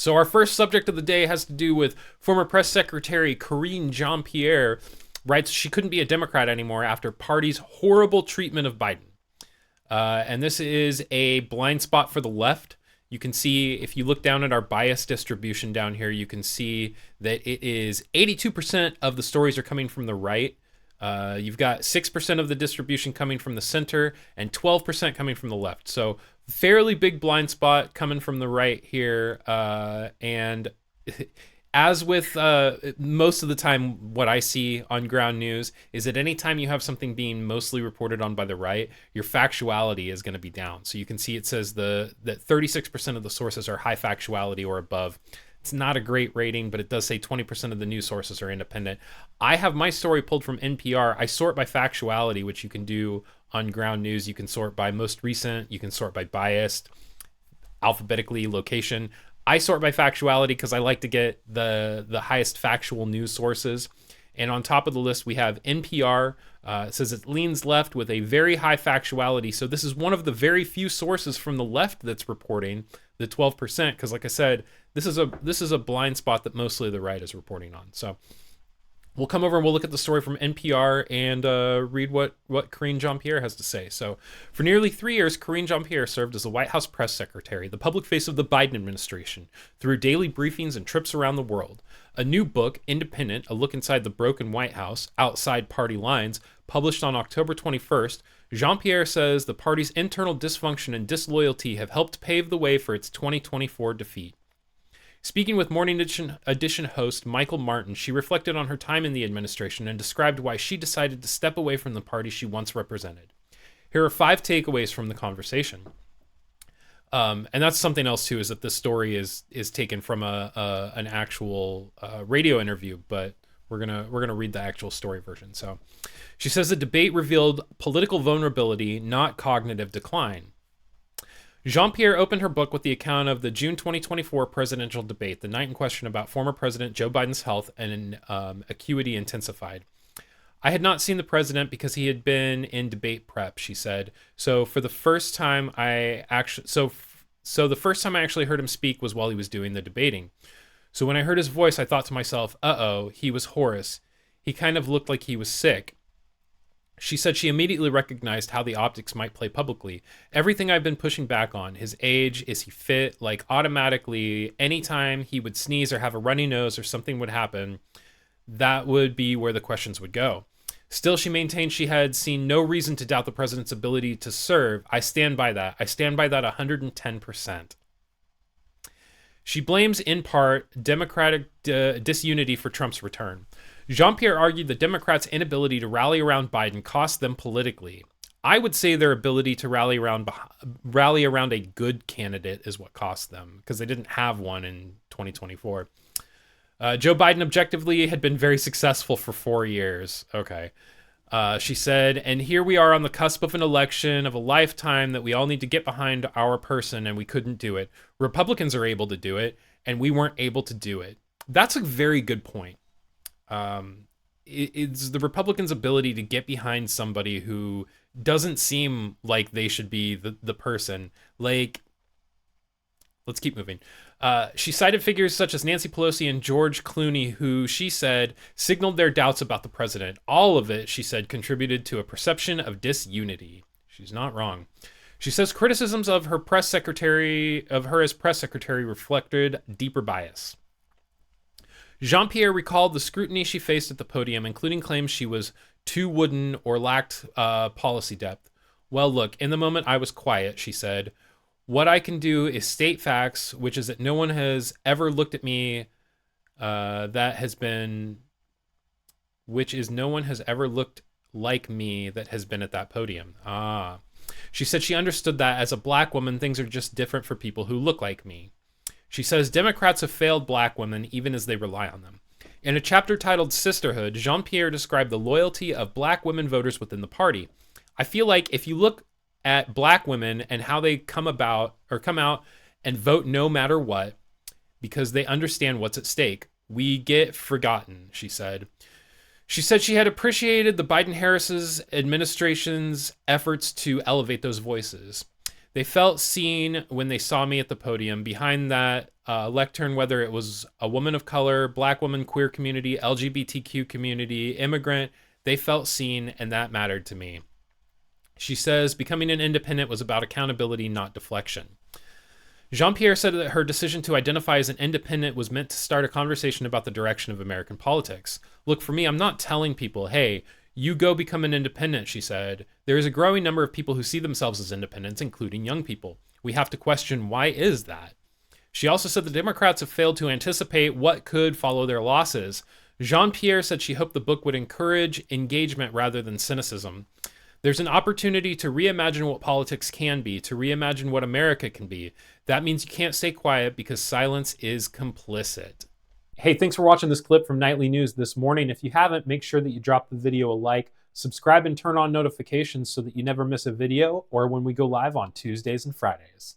So our first subject of the day has to do with former press secretary Karine Jean-Pierre writes she couldn't be a Democrat anymore after party's horrible treatment of Biden. And this is a blind spot for the left. You can see, if you look down at our bias distribution down here, you can see that it is 82% of the stories are coming from the right. You've got 6% of the distribution coming from the center and 12% coming from the left. So fairly big blind spot coming from the right here. And as with most of the time, what I see on ground news is that anytime you have something being mostly reported on by the right, your factuality is going to be down. So you can see it says that 36% of the sources are high factuality or above. It's not a great rating, but it does say 20% of the news sources are independent. I have my story pulled from NPR. I sort by factuality, which you can do on ground news. You can sort by most recent. You can sort by biased, alphabetically, location. I sort by factuality because I like to get the highest factual news sources. And on top of the list, we have NPR. It says it leans left with a very high factuality. So this is one of the very few sources from the left that's reporting the 12%. Because like I said, this is a blind spot that mostly the right is reporting on. So we'll come over and we'll look at the story from NPR and read what Karine Jean-Pierre has to say. So for nearly 3 years, Karine Jean-Pierre served as the White House press secretary, the public face of the Biden administration, through daily briefings and trips around the world. A new book, Independent, A Look Inside the Broken White House, Outside Party Lines, published on October 21st, Jean-Pierre says the party's internal dysfunction and disloyalty have helped pave the way for its 2024 defeat. Speaking with Morning Edition host Michael Martin, she reflected on her time in the administration and described why she decided to step away from the party she once represented. Here are 5 takeaways from the conversation. And that's something else too, is that this story is taken from an actual radio interview, but we're gonna read the actual story version. So she says the debate revealed political vulnerability, not cognitive decline. Jean-Pierre opened her book with the account of the June 2024 presidential debate, the night in question about former President Joe Biden's health and acuity intensified. I had not seen the president because he had been in debate prep, she said. So the first time I actually heard him speak was while he was doing the debating. So when I heard his voice, I thought to myself, uh-oh, he was hoarse. He kind of looked like he was sick. She said she immediately recognized how the optics might play publicly. Everything I've been pushing back on, his age, is he fit, like automatically, anytime he would sneeze or have a runny nose or something would happen, that would be where the questions would go. Still, she maintained she had seen no reason to doubt the president's ability to serve. I stand by that. I stand by that 110%. She blames, in part, Democratic disunity for Trump's return. Jean-Pierre argued the Democrats' inability to rally around Biden cost them politically. I would say their ability to rally around a good candidate is what cost them, because they didn't have one in 2024. Joe Biden objectively had been very successful for 4 years. Okay. She said, and here we are on the cusp of an election of a lifetime that we all need to get behind our person, and we couldn't do it. Republicans are able to do it, and we weren't able to do it. That's a very good point. It's the Republicans' ability to get behind somebody who doesn't seem like they should be the person. Like, let's keep moving. She cited figures such as Nancy Pelosi and George Clooney, who she said signaled their doubts about the president. All of it, she said, contributed to a perception of disunity. She's not wrong. She says criticisms of her as press secretary reflected deeper bias. Jean-Pierre recalled the scrutiny she faced at the podium, including claims she was too wooden or lacked policy depth. Well, look, in the moment I was quiet, she said. What I can do is state facts, which is that no one has ever looked at me no one has ever looked like me that has been at that podium. She said she understood that as a black woman, things are just different for people who look like me. She says Democrats have failed black women even as they rely on them. In a chapter titled Sisterhood, Jean-Pierre described the loyalty of black women voters within the party. I feel like if you look at black women and how they come out and vote no matter what, because they understand what's at stake, we get forgotten, she said. She said she had appreciated the Biden-Harris administration's efforts to elevate those voices. They felt seen when they saw me at the podium. Behind that lectern, whether it was a woman of color, black woman, queer community, LGBTQ community, immigrant. They felt seen, and that mattered to me. She says, becoming an independent was about accountability, not deflection. Jean-Pierre said that her decision to identify as an independent was meant to start a conversation about the direction of American politics. Look, for me, I'm not telling people, hey, you go become an independent, she said. There is a growing number of people who see themselves as independents, including young people. We have to question, why is that? She also said the Democrats have failed to anticipate what could follow their losses. Jean-Pierre said she hoped the book would encourage engagement rather than cynicism. There's an opportunity to reimagine what politics can be, to reimagine what America can be. That means you can't stay quiet because silence is complicit. Hey, thanks for watching this clip from Nightly News this morning. If you haven't, make sure that you drop the video a like, subscribe and turn on notifications so that you never miss a video or when we go live on Tuesdays and Fridays.